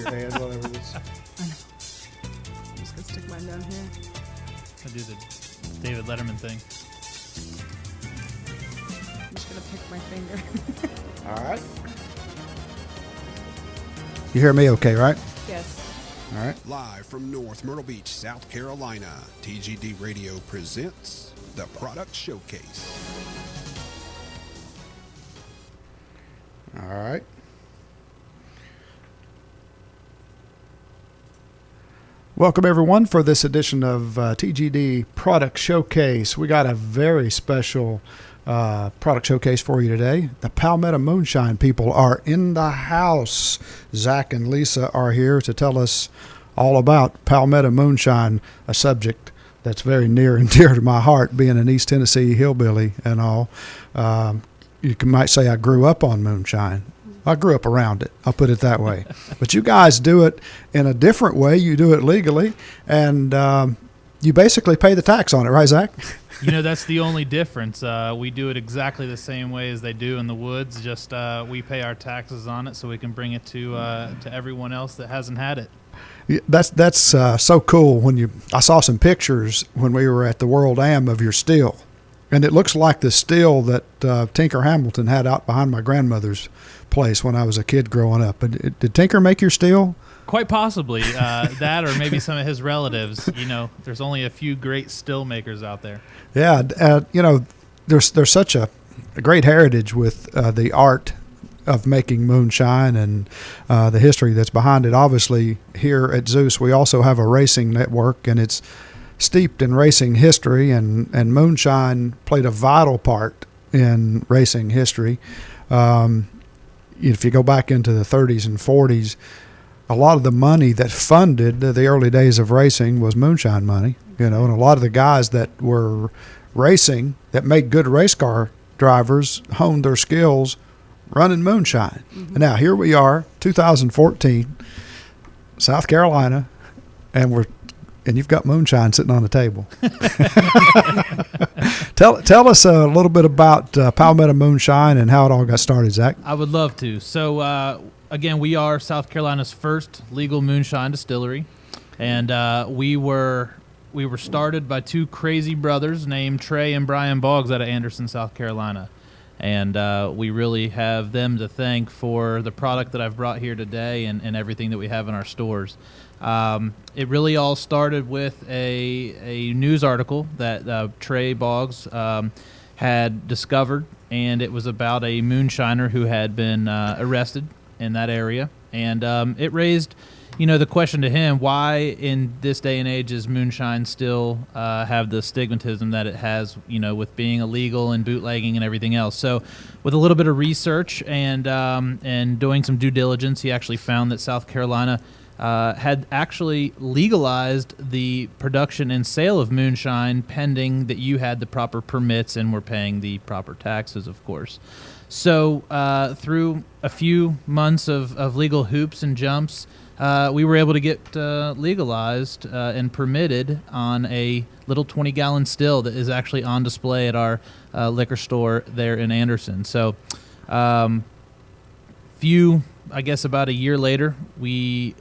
hand, whatever it is. I know. I'm just gonna stick mine down here. I do the David Letterman thing. I'm just gonna pick my finger. All right. You hear me okay, right? Yes. All right. Live from North Myrtle Beach, South Carolina, TGD Radio presents the Product Showcase. All right. Welcome, everyone, for this edition of TGD Product Showcase. We got a very special product showcase for you today. The Palmetto Moonshine people are in the house. Zach and Lisa are here to tell us all about Palmetto Moonshine, a subject that's very near and dear to my heart, being an East Tennessee hillbilly and all. Might say I grew up on moonshine. I grew up around it. I'll put it that way. But you guys do it in a different way. You do it legally, and you basically pay the tax on it, right, Zach? You know, that's the only difference. We do it exactly the same way as they do in the woods. Just we pay our taxes on it so we can bring it to everyone else that hasn't had it. Yeah, that's so cool. I saw some pictures when we were at the World Am of your still, and it looks like the still that Tinker Hamilton had out behind my grandmother's place when I was a kid growing up. Did Tinker make your still? Quite possibly that, or maybe some of his relatives. You know, there's only a few great still makers out there. Yeah, you know, there's such a great heritage with the art of making moonshine and the history that's behind it. Obviously, here at Zeus, we also have a racing network, and it's steeped in racing history, and moonshine played a vital part in racing history. If you go back into the 30s and 40s, a lot of the money that funded the early days of racing was moonshine money, you know, and a lot of the guys that were racing that made good race car drivers honed their skills running moonshine. Mm-hmm. And now here we are, 2014, South Carolina, and you've got moonshine sitting on the table. Tell us a little bit about Palmetto Moonshine and how it all got started, Zach. I would love to. So, again, we are South Carolina's first legal moonshine distillery, and we were started by two crazy brothers named Trey and Brian Boggs out of Anderson, South Carolina. And we really have them to thank for the product that I've brought here today and everything that we have in our stores. It really all started with a news article that Trey Boggs had discovered, and it was about a moonshiner who had been arrested in that area. And it raised, the question to him, why in this day and age does moonshine still have the stigmatism that it has, with being illegal and bootlegging and everything else. So with a little bit of research and doing some due diligence, he actually found that South Carolina had actually legalized the production and sale of moonshine pending that you had the proper permits and were paying the proper taxes, of course. So through a few months of legal hoops and jumps, we were able to get legalized and permitted on a little 20-gallon still that is actually on display at our liquor store there in Anderson. So about a year later, we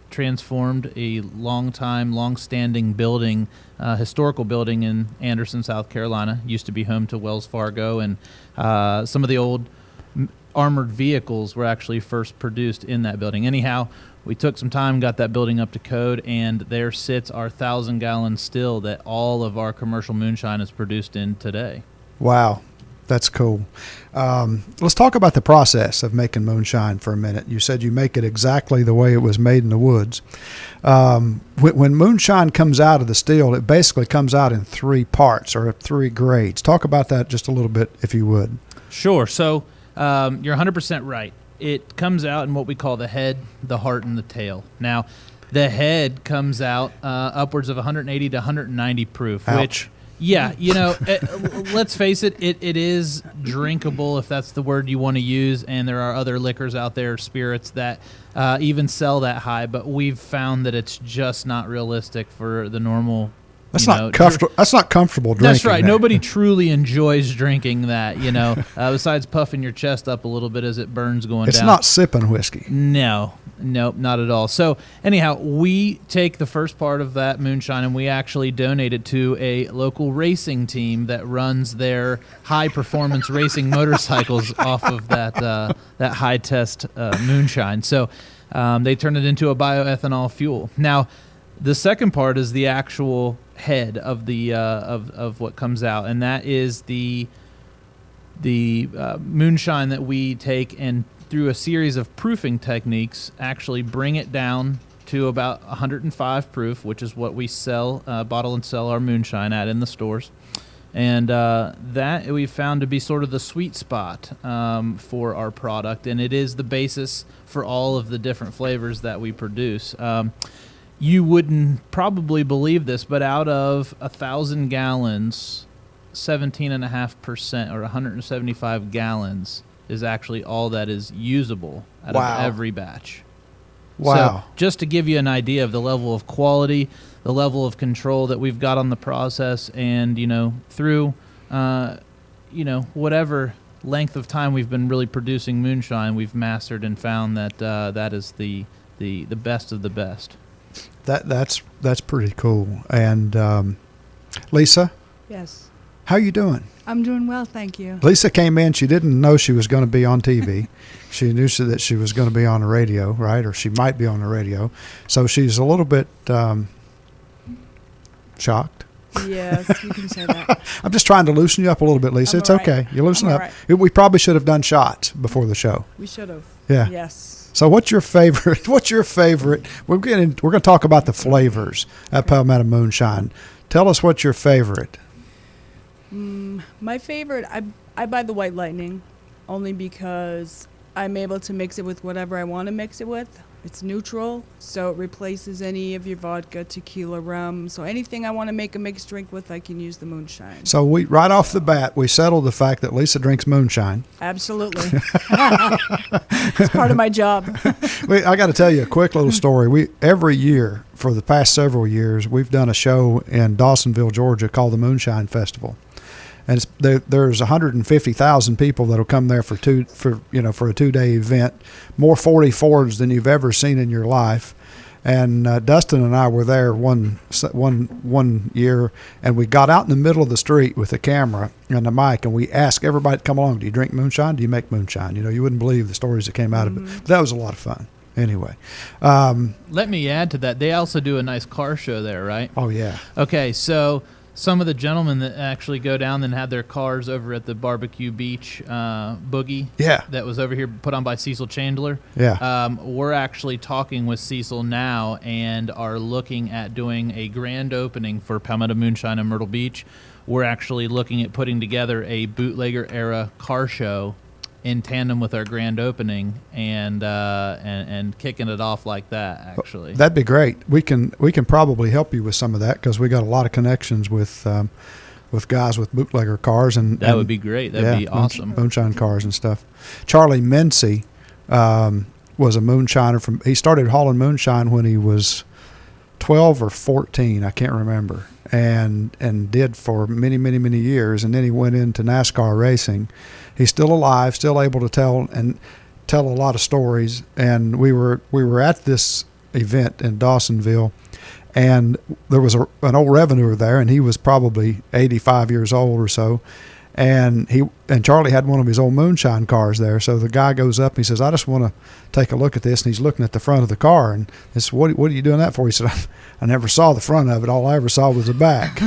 transformed a long-standing building, historical building in Anderson, South Carolina. Used to be home to Wells Fargo, and some of the old armored vehicles were actually first produced in that building. Anyhow, we took some time, got that building up to code, and there sits our 1,000-gallon still that all of our commercial moonshine is produced in today. Wow. That's cool. Let's talk about the process of making moonshine for a minute. You said you make it exactly the way it was made in the woods. When moonshine comes out of the still, it basically comes out in three parts or three grades. Talk about that just a little bit, if you would. Sure. So you're 100% right. It comes out in what we call the head, the heart, and the tail. Now, the head comes out upwards of 180 to 190 proof, Ouch. which... Yeah, let's face it, it is drinkable, if that's the word you want to use, and there are other liquors out there, spirits, that even sell that high, but we've found that it's just not realistic for the normal That's you not know, comfortable. That's not comfortable drinking. That's right. that. Nobody truly enjoys drinking that, besides puffing your chest up a little bit as it burns going It's down. not sipping whiskey. No, nope, not at all. So anyhow, we take the first part of that moonshine and we actually donate it to a local racing team that runs their high performance racing motorcycles off of that high test moonshine. So they turn it into a bioethanol fuel. Now, the second part is the actual head of the of what comes out, and that is the moonshine that we take and through a series of proofing techniques actually bring it down to about 105 proof, which is what we sell, bottle and sell our moonshine at in the stores. And that we found to be sort of the sweet spot for our product, and it is the basis for all of the different flavors that we produce. You wouldn't probably believe this, but out of 1,000 gallons, 17.5% or 175 gallons is actually all that is usable out of every batch. Wow. So just to give you an idea of the level of quality, the level of control that we've got on the process, and, through, whatever length of time we've been really producing moonshine, we've mastered and found that that is the best of the best. That's pretty cool. And Lisa, Yes. how you doing? I'm doing well, thank you. Lisa came in. She didn't know she was going to be on TV. She knew that she was going to be on the radio, right? Or she might be on the radio. So she's a little bit shocked. Yes, you can say that. I'm just trying to loosen you up a little bit, Lisa. I'm It's all right. okay. You loosen I'm up. all right. We probably should have done shots before the show. We should have. Yeah. Yes. So what's your favorite? We're going to talk about the flavors at Palmetto Moonshine. Tell us what's your favorite. My favorite, I buy the White Lightning only because I'm able to mix it with whatever I want to mix it with. It's neutral, so it replaces any of your vodka, tequila, rum. So anything I want to make a mixed drink with, I can use the moonshine. So right off the bat, we settled the fact that Lisa drinks moonshine. Absolutely. It's part of my job. I got to tell you a quick little story. Every year for the past several years, we've done a show in Dawsonville, Georgia called the Moonshine Festival. And there's 150,000 people that'll come there for a 2-day event, more 40 Fords than you've ever seen in your life. And Dustin and I were there one year, and we got out in the middle of the street with a camera and a mic, and we asked everybody to come along. Do you drink moonshine? Do you make moonshine? You wouldn't believe the stories that came out of it. But that was a lot of fun. Anyway. Let me add to that. They also do a nice car show there, right? Oh, yeah. Okay, so some of the gentlemen that actually go down and have their cars over at the Barbecue Beach Boogie, Yeah. that was over here put on by Cecil Chandler. Yeah. We're actually talking with Cecil now and are looking at doing a grand opening for Palmetto Moonshine in Myrtle Beach. We're actually looking at putting together a bootlegger era car show in tandem with our grand opening and kicking it off like that. Actually, That'd be great. We can probably help you with some of that because we got a lot of connections with guys with bootlegger cars, and that would be great. That'd be awesome. Moonshine cars and stuff. Charlie Mincy was a moonshiner he started hauling moonshine when he was 12 or 14, I can't remember, and did for many, many, many years, and then he went into NASCAR racing. He's still alive, still able to tell a lot of stories. And we were at this event in Dawsonville, and there was an old revenuer there, and he was probably 85 years old or so. And Charlie had one of his old moonshine cars there. So the guy goes up and he says, "I just want to take a look at this." And he's looking at the front of the car, and he said, "What are you doing that for?" He said, "I never saw the front of it. All I ever saw was the back."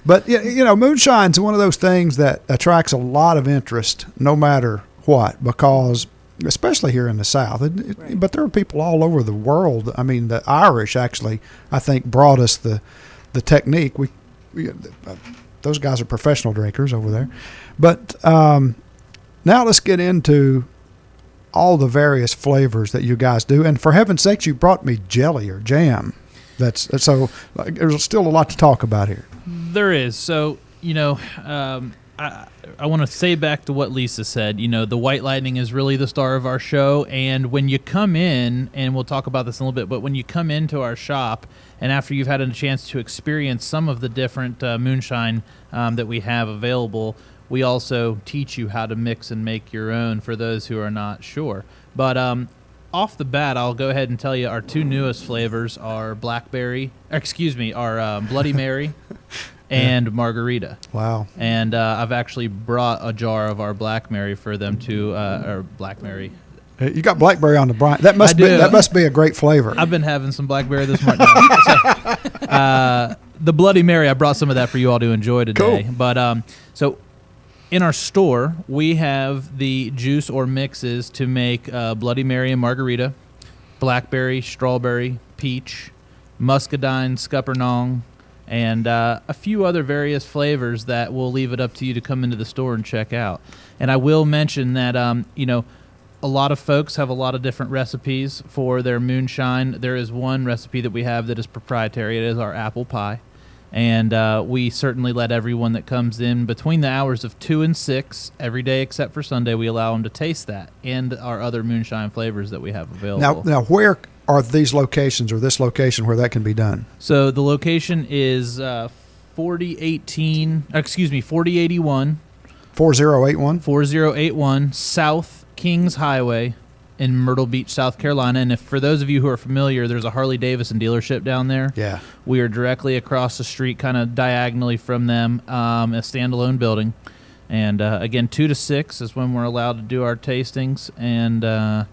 But moonshine's one of those things that attracts a lot of interest, no matter what, because especially here in the South. Right. But there are people all over the world. I mean, the Irish actually, I think, brought us the technique. Those guys are professional drinkers over there. But now let's get into all the various flavors that you guys do. And for heaven's sakes, you brought me jelly or jam. So there's still a lot to talk about here. There is. So, I want to say back to what Lisa said. You know, the White Lightning is really the star of our show. And when you come in, and we'll talk about this in a little bit, but when you come into our shop, and after you've had a chance to experience some of the different moonshine that we have available, we also teach you how to mix and make your own for those who are not sure. But off the bat, I'll go ahead and tell you our two newest flavors are Bloody Mary and Margarita. Wow. And I've actually brought a jar of our Blackberry for them to, or Blackberry. You got blackberry on the brine. That must be a great flavor. I've been having some Blackberry this morning. The Bloody Mary, I brought some of that for you all to enjoy today. Cool. But so in our store, we have the juice or mixes to make Bloody Mary and Margarita, blackberry, strawberry, peach, muscadine, scuppernong, and a few other various flavors that we'll leave it up to you to come into the store and check out. And I will mention that, a lot of folks have a lot of different recipes for their moonshine. There is one recipe that we have that is proprietary. It is our apple pie. And we certainly let everyone that comes in between the hours of 2 and 6 every day except for Sunday, we allow them to taste that and our other moonshine flavors that we have available. Now where are these locations or this location where that can be done? So the location is 4081 4081 South Kings Highway in Myrtle Beach, South Carolina. And if for those of you who are familiar, there's a Harley-Davidson dealership down there. Yeah. We are directly across the street, kind of diagonally from them, a standalone building. And again, 2 to 6 is when we're allowed to do our tastings, and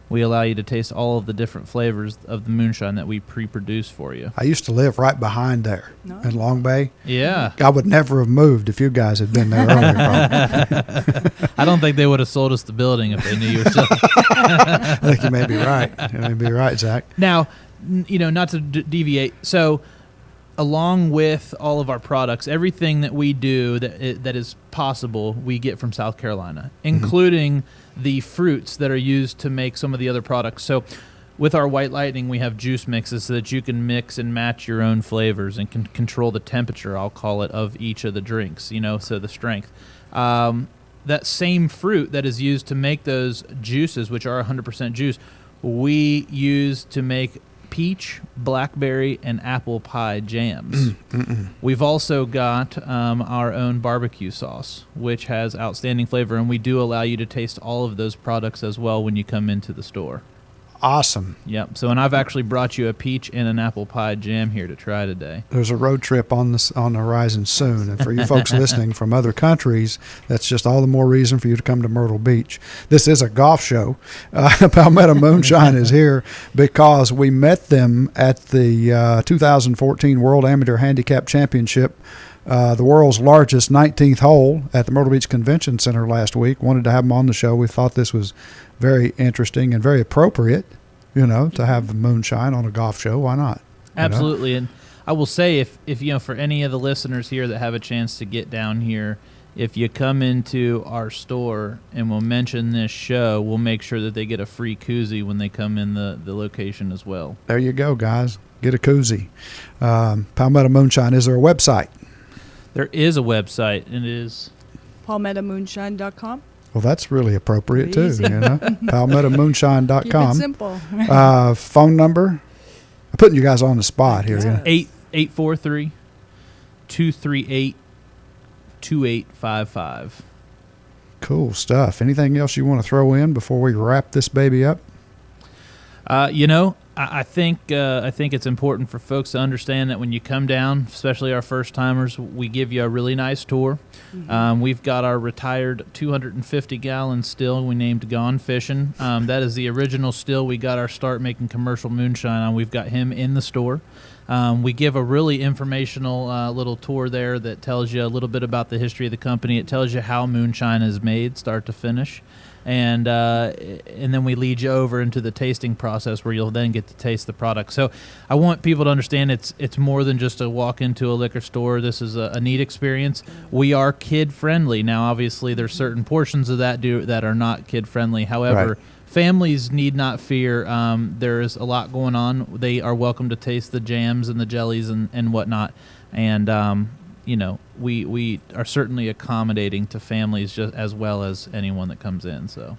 we allow you to taste all of the different flavors of the moonshine that we pre-produce for you. I used to live right behind there in Long Bay. Yeah. I would never have moved if you guys had been there earlier. I don't think they would have sold us the building if they knew you were still. I think you may be right. You may be right, Zach. Now, not to deviate. So, along with all of our products, everything that we do that is possible, we get from South Carolina, including the fruits that are used to make some of the other products. So with our White Lightning, we have juice mixes so that you can mix and match your own flavors and can control the temperature, I'll call it, of each of the drinks, so the strength. That same fruit that is used to make those juices, which are 100% juice, we use to make peach, blackberry, and apple pie jams. We've also got our own barbecue sauce, which has outstanding flavor, and we do allow you to taste all of those products as well when you come into the store. Awesome. Yep. So, and I've actually brought you a peach and an apple pie jam here to try today. There's a road trip on the horizon soon, and for you folks listening from other countries, that's just all the more reason for you to come to Myrtle Beach. This is a golf show. Palmetto Moonshine is here because we met them at the 2014 World Amateur Handicap Championship, the world's largest 19th hole at the Myrtle Beach Convention Center last week. Wanted to have them on the show. We thought this was very interesting and very appropriate, to have the moonshine on a golf show. Why not? Absolutely. And I will say, if for any of the listeners here that have a chance to get down here, if you come into our store and we'll mention this show, we'll make sure that they get a free koozie when they come in the location as well. There you go, guys. Get a koozie. Palmetto Moonshine, is there a website? There is a website, and it is palmettomoonshine.com. Well, that's really appropriate, Easy. too, palmettomoonshine.com. Keep it simple. Phone number? I'm putting you guys on the spot here. Yeah. 843-238-2855. Cool stuff. Anything else you want to throw in before we wrap this baby up? I think it's important for folks to understand that when you come down, especially our first timers, we give you a really nice tour. We've got our retired 250-gallon still we named Gone Fishing. That is the original still we got our start making commercial moonshine on. We've got him in the store. We give a really informational little tour there that tells you a little bit about the history of the company. It tells you how moonshine is made, start to finish. And then we lead you over into the tasting process where you'll then get to taste the product. So I want people to understand it's more than just a walk into a liquor store. This is a neat experience. We are kid-friendly. Now, obviously, there's certain portions of that are not kid-friendly. However, families need not fear. There is a lot going on. They are welcome to taste the jams and the jellies and whatnot. And we are certainly accommodating to families just as well as anyone that comes in. So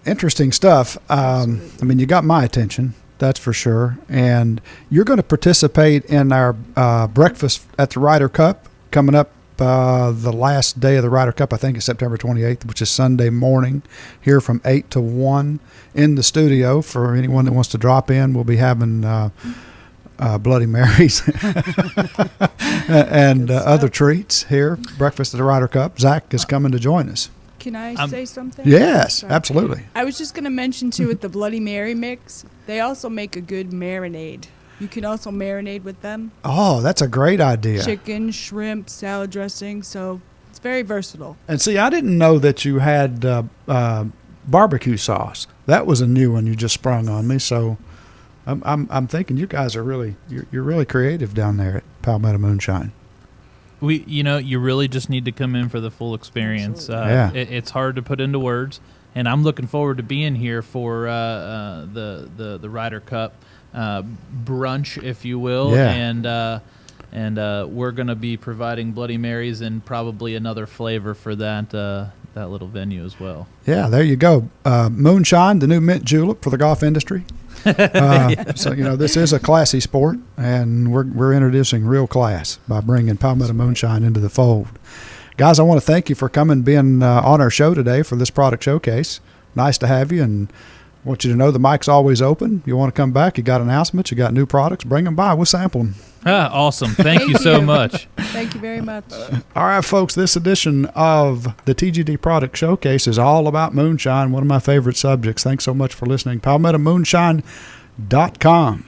Interesting stuff. I mean, you got my attention, that's for sure. And you're going to participate in our breakfast at the Ryder Cup coming up the last day of the Ryder Cup. I think it's September 28th, which is Sunday morning, here from 8 to 1 in the studio. For anyone that wants to drop in, we'll be having Bloody Marys and other treats here. Breakfast at the Ryder Cup. Zach is coming to join us. Can I say something? Yes, Sorry. absolutely. I was just going to mention, too, with the Bloody Mary mix, they also make a good marinade. You can also marinate with them. Oh, that's a great idea. Chicken, shrimp, salad dressing. So it's very versatile. And see, I didn't know that you had barbecue sauce. That was a new one you just sprung on me. So I'm thinking you guys are you're really creative down there at Palmetto Moonshine. You really just need to come in for the full experience. Yeah. It's hard to put into words, and I'm looking forward to being here for the Ryder Cup brunch, if you will. Yeah. And we're going to be providing Bloody Marys and probably another flavor for that little venue as well. Yeah, there you go. Moonshine, the new mint julep for the golf industry. So, this is a classy sport, and we're introducing real class by bringing Palmetto Moonshine into the fold. Guys, I want to thank you for coming, being on our show today for this product showcase. Nice to have you, and I want you to know the mic's always open. You want to come back, you got announcements, you got new products, bring them by. We'll sample them. Awesome. Thank you so much. Thank you very much. All right, folks, this edition of the TGD Product Showcase is all about moonshine, one of my favorite subjects. Thanks so much for listening. PalmettoMoonshine.com.